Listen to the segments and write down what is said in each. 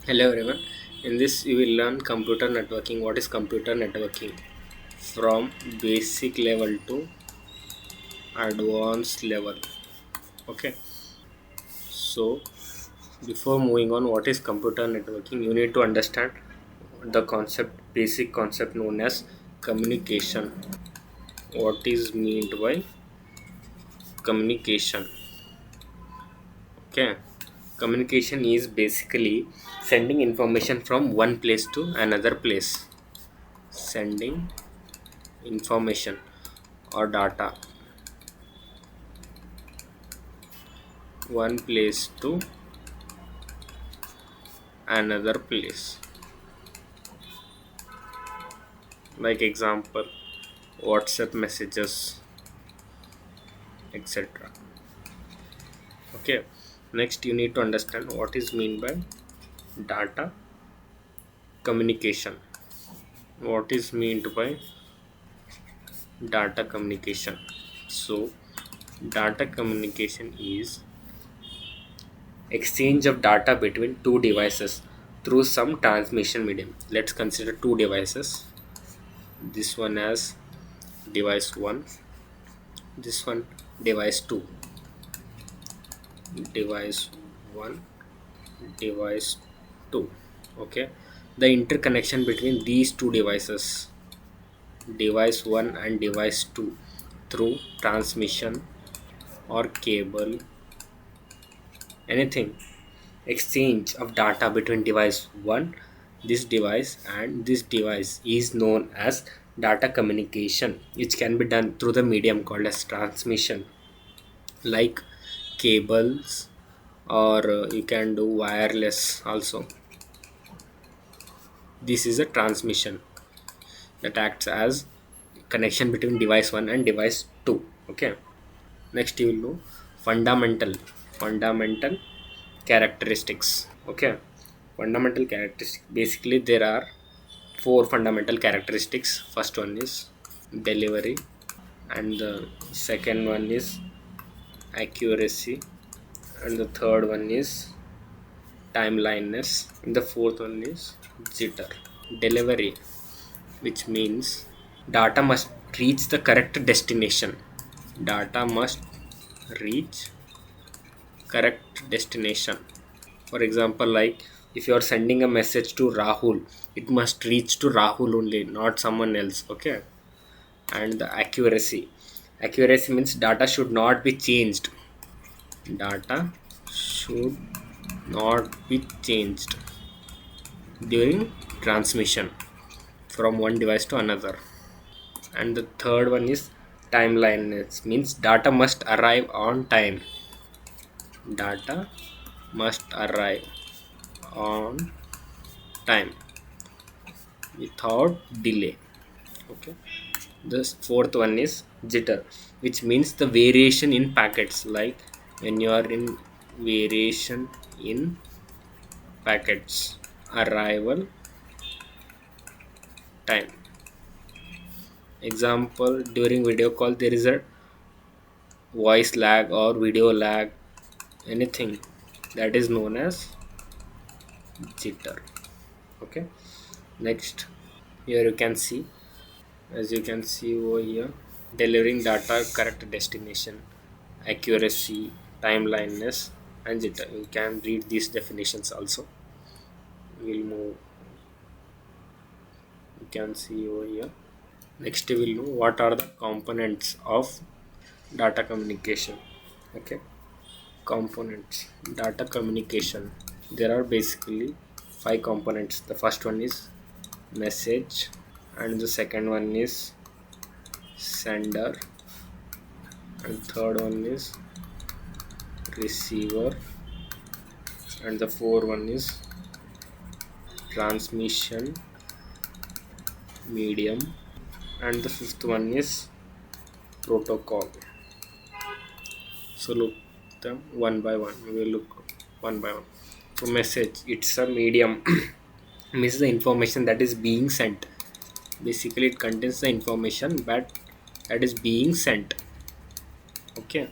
Hello everyone. In this you will learn computer networking. What is computer networking? From basic level to advanced level. Okay. So before moving on, what is computer networking? You need to understand the basic concept known as communication. What is meant by communication? Okay. Communication is basically sending information from one place to another place. Sending information or data one place to another place, like example WhatsApp messages, etc. Okay, next you need to understand what is mean by data communication. What is meant by data communication? So data communication is exchange of data between two devices through some transmission medium. Let's consider two devices. This one as device 1, this one device 2. Device 1, device 2. Okay, the interconnection between these two devices, device 1 and device 2, through transmission or cable, anything, exchange of data between device 1, this device, and this device is known as data communication, which can be done through the medium called as transmission, like cables, or you can do wireless also. This is a transmission that acts as connection between device 1 and device 2. Okay, next you will know fundamental characteristics. Okay, fundamental characteristics, basically there are four fundamental characteristics. First one is delivery, and the second one is accuracy, and the third one is timeliness, and the fourth one is jitter. Delivery, which means data must reach the correct destination. Data must reach correct destination. For example, like if you are sending a message to Rahul, it must reach to Rahul only, not someone else. Okay, and the accuracy means data should not be changed. Data should not be changed during transmission from one device to another. And the third one is timeliness, means data must arrive on time. Data must arrive on time without delay. Okay, the fourth one is jitter, which means the variation in packets, like when you are in variation in packets, arrival time. Example, during video call there is a voice lag or video lag, anything, that is known as jitter. Okay, next, here you can see, as you can see over here, delivering data correct destination, accuracy, timeliness, and jitter. You can read these definitions also. We'll move, you can see over here. Next we will know what are the components of data communication. Okay, components, data communication, there are basically five components. The first one is message, and the second one is sender, and third one is receiver, and the fourth one is transmission medium, and the fifth one is protocol. So look them one by one. We will look one by one. So message, it's a medium means the information that is being sent. Basically it contains the information but that is being sent. Okay,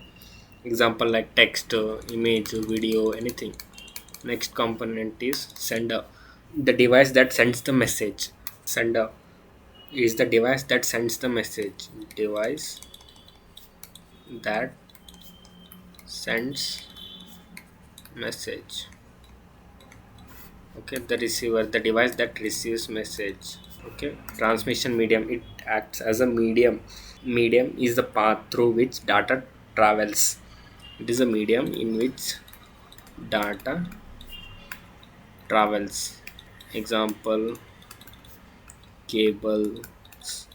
example like text, image, video, anything. Next component is sender, the device that sends the message. Sender is the device that sends the message. Device that sends message. Okay, the receiver, the device that receives message. Okay, transmission medium, it acts as a medium. Medium is the path through which data travels. It is a medium in which data travels. Example, cables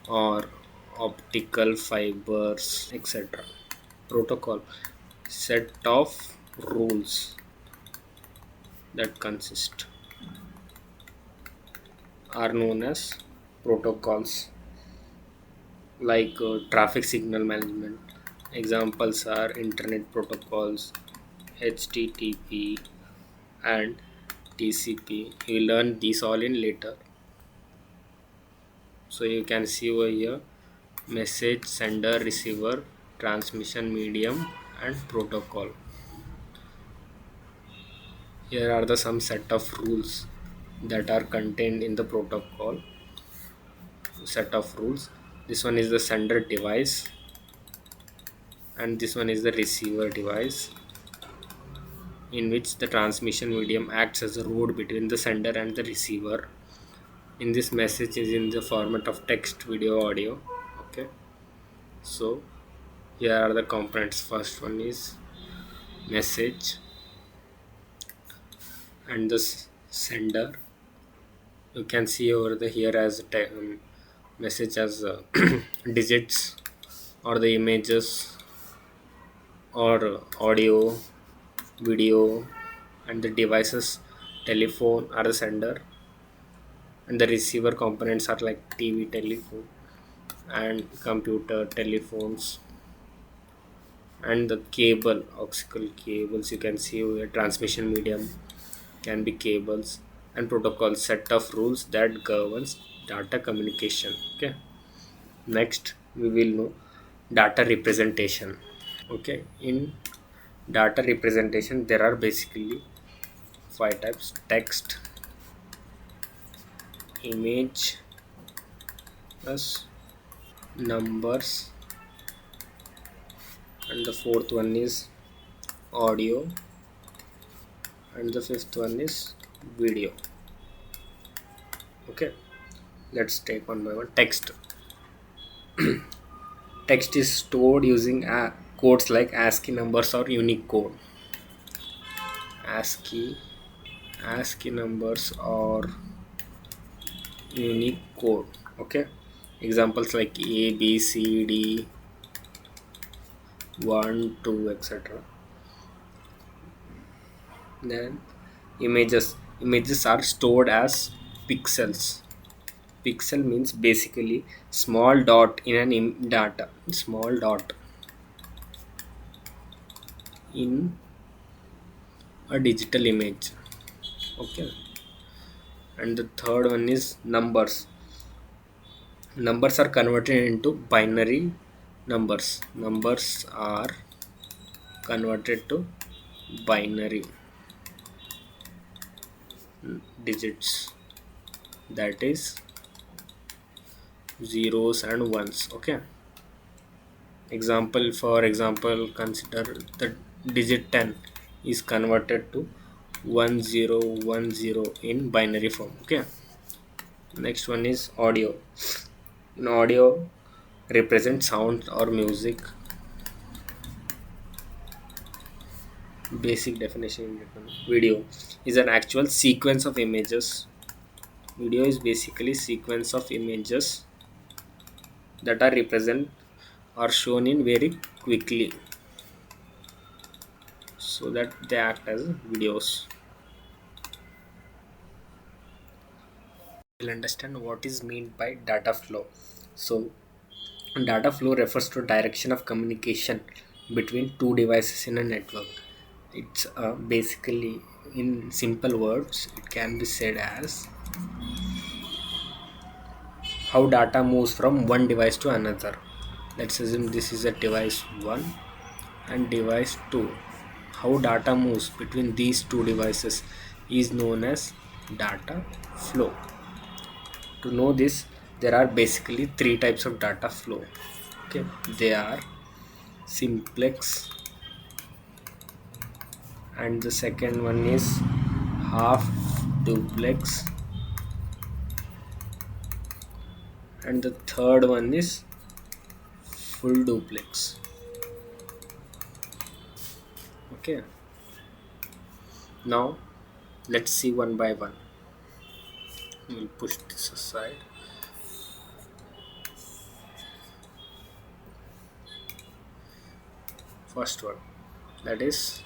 or optical fibers, etc. Protocol, set of rules that consist are known as protocols, like traffic signal management. Examples are internet protocols, HTTP and TCP. You will learn these all in later. So you can see over here message, sender, receiver, transmission medium and protocol. Here are the some set of rules that are contained in the protocol. Set of rules. This one is the sender device and this one is the receiver device, in which the transmission medium acts as a road between the sender and the receiver. In this message is in the format of text, video, audio. Okay, so here are the components. First one is message and the sender. You can see over the here as message as digits or the images or audio, video, and the devices, telephone are the sender, and the receiver components are like TV, telephone and computer, telephones, and the cable, optical cables. You can see here transmission medium can be cables, and protocol, set of rules that governs data communication. Okay, next we will know data representation. Okay, in data representation there are basically five types: text, image, plus numbers, and the fourth one is audio, and the fifth one is video. Okay, let's take one by one. Text. Text is stored using codes like ASCII numbers or Unicode. ASCII numbers or Unicode. Okay, examples like A, B, C, D, 1, 2, etc. Then images are stored as pixels. Pixel means basically small dot in an data, small dot in a digital image. Okay, and the third one is numbers. Numbers are converted into binary numbers. Numbers are converted to binary digits, that is zeros and ones. Okay, for example, consider the digit 10 is converted to 1010 in binary form. Okay, next one is audio. In audio represent sound or music. Basic definition. Video is an actual sequence of images. Video is basically sequence of images that are represent or shown in very quickly, so that they act as videos. We'll understand what is meant by data flow. So data flow refers to direction of communication between two devices in a network. It's basically, in simple words, it can be said as how data moves from one device to another. Let's assume this is a device 1 and device 2. how data moves between these two devices is known as data flow. To know this, there are basically three types of data flow. Okay, they are simplex, and the second one is half duplex, and the third one is full duplex. Okay, now let's see one by one. We'll push this aside. First one, that is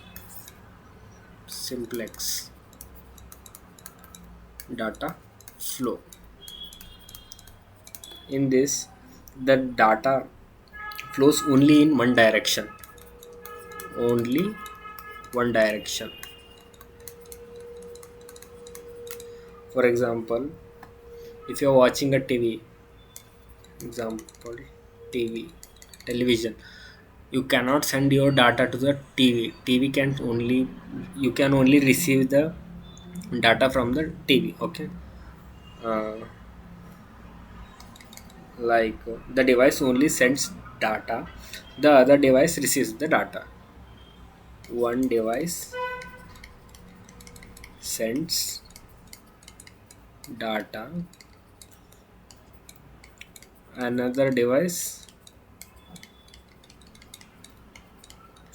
simplex data flow. In this, the data flows only in one direction, only one direction. For example, if you're watching a TV, example television, you cannot send your data to the TV can only, you can only receive the data from the TV. Okay, uh, the device only sends data, the other device receives the data. One device sends data, another device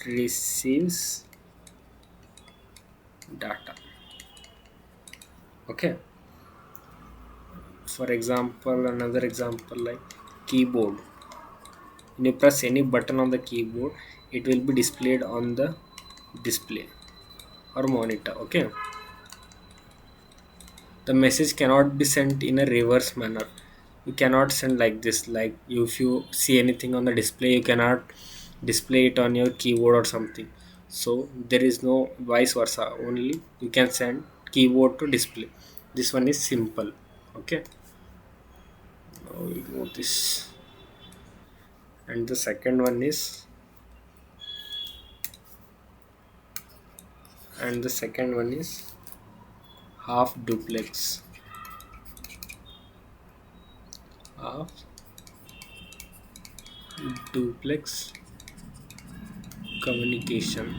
receives data. Okay, for example, another example like keyboard. When you press any button on the keyboard, it will be displayed on the display or monitor. Okay, the message cannot be sent in a reverse manner. You cannot send like this, like if you see anything on the display, you cannot display it on your keyboard or something. So there is no vice versa, only you can send keyboard to display. This one is simple. Okay, now we go this, and the second one is, half duplex, half duplex communication.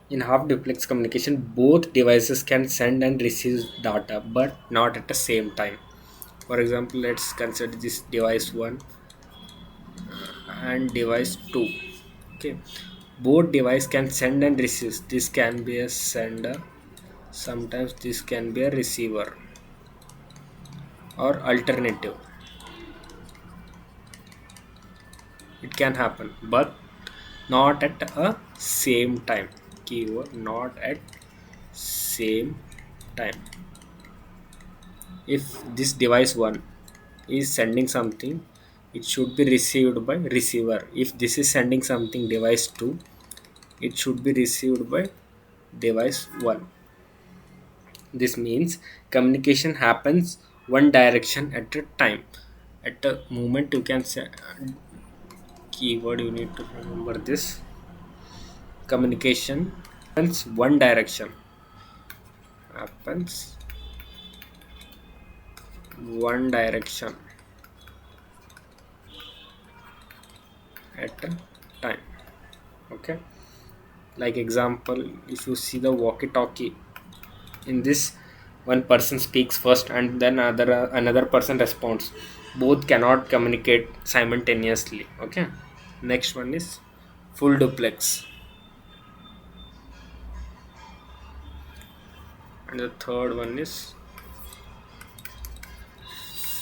In half duplex communication, both devices can send and receive data, but not at the same time. For example, let's consider this device 1 and device 2. Okay, both device can send and receive. This can be a sender, sometimes this can be a receiver, or alternative. It can happen, but not at a same time. Keyword, not at same time. If this device 1 is sending something, it should be received by receiver. If this is sending something, device 2, it should be received by device 1. This means communication happens one direction at a time. At a moment, you can say, keyword, you need to remember this, communication happens one direction, happens one direction at a time. Okay, like example, if you see the walkie talkie, in this, one person speaks first and then another person responds. Both cannot communicate simultaneously. Okay, next one is full duplex, and the third one is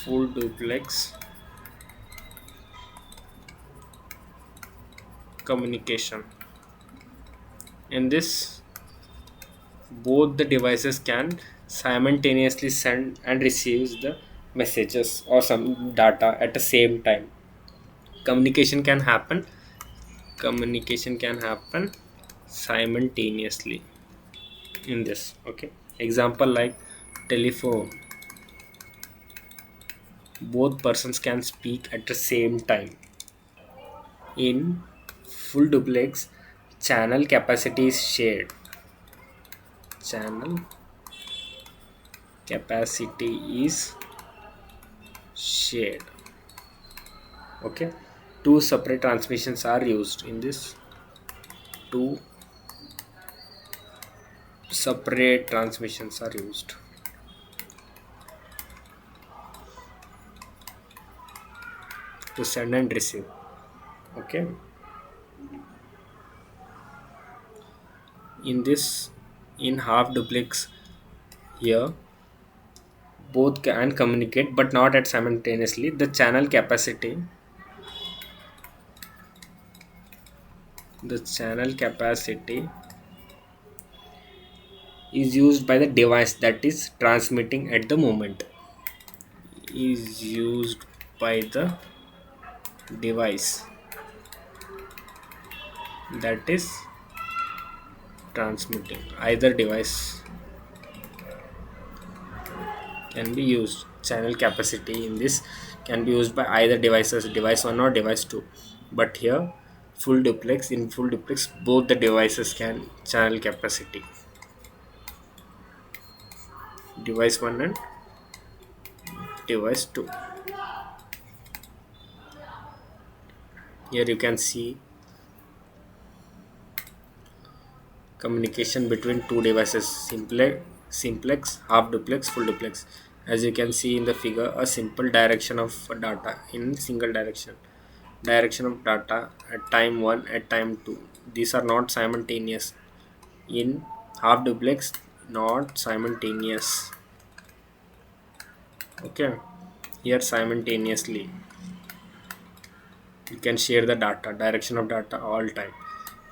full duplex communication. In this, both the devices can simultaneously send and receive the messages or some data at the same time. Communication can happen, communication can happen simultaneously in this. Okay, example like telephone, both persons can speak at the same time. In full duplex, channel capacity is shared. Channel capacity is shared. Okay, two separate transmissions are used in this. Two separate transmissions are used to send and receive. Okay, in this, in half duplex, here both can communicate but not at simultaneously. The channel capacity is used by the device that is transmitting at the moment. Is used by the device that is transmitting. Either device can be used. Channel capacity in this can be used by either devices, device 1 or device 2. But here, full duplex, both the devices can channel capacity. Device 1 and device 2. Here you can see communication between two devices, simplex, half duplex, full duplex. As you can see in the figure, a simple direction of data in single direction of data at time 1 at time 2. These are not simultaneous. In half duplex, not simultaneous. Okay, here simultaneously you can share the data, direction of data all time.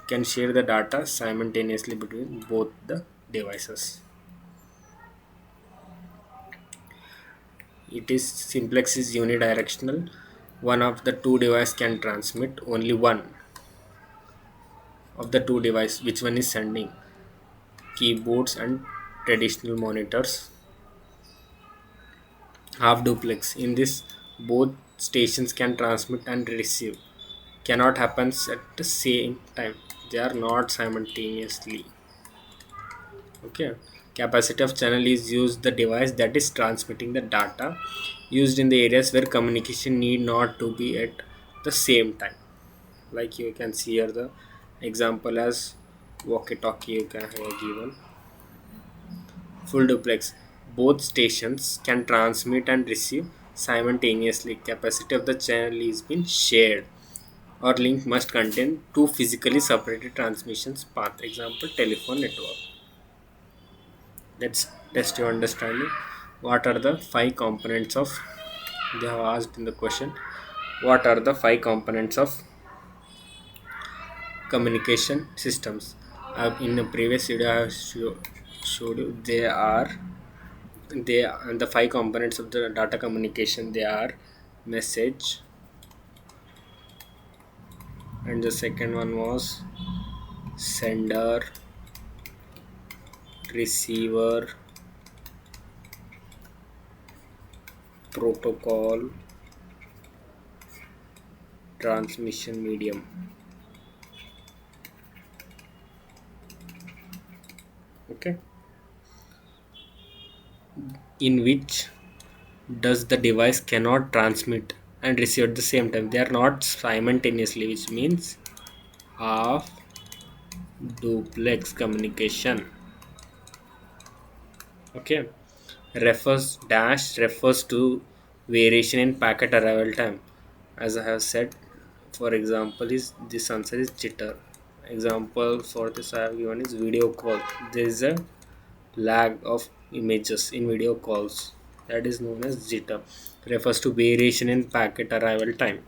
You can share the data simultaneously between both the devices. It is simplex is unidirectional. One of the two device can transmit, only one of the two device, which one is sending. Keyboards and traditional monitors. Half duplex, in this both stations can transmit and receive, cannot happen at the same time, they are not simultaneously. Okay, capacity of channel is used the device that is transmitting the data, used in the areas where communication need not to be at the same time. Like you can see here the example as walkie talkie you can have given. Full duplex, both stations can transmit and receive simultaneously. Capacity of the channel is been shared, or link must contain two physically separated transmissions path. Example, telephone network. Let's test your understanding. What are the five components of, they have asked in the question, what are the five components of communication systems? In the previous video I have showed you, they and the five components of the data communication, they are message, and the second one was sender, receiver, protocol, transmission medium. Okay, in which does the device cannot transmit and receive at the same time, they are not simultaneously, which means half duplex communication. Okay, refers to variation in packet arrival time. As I have said, for example, is this answer is jitter. Example for this I have given is video call. There is a lag of images in video calls, that is known as jitter. Refers to variation in packet arrival time.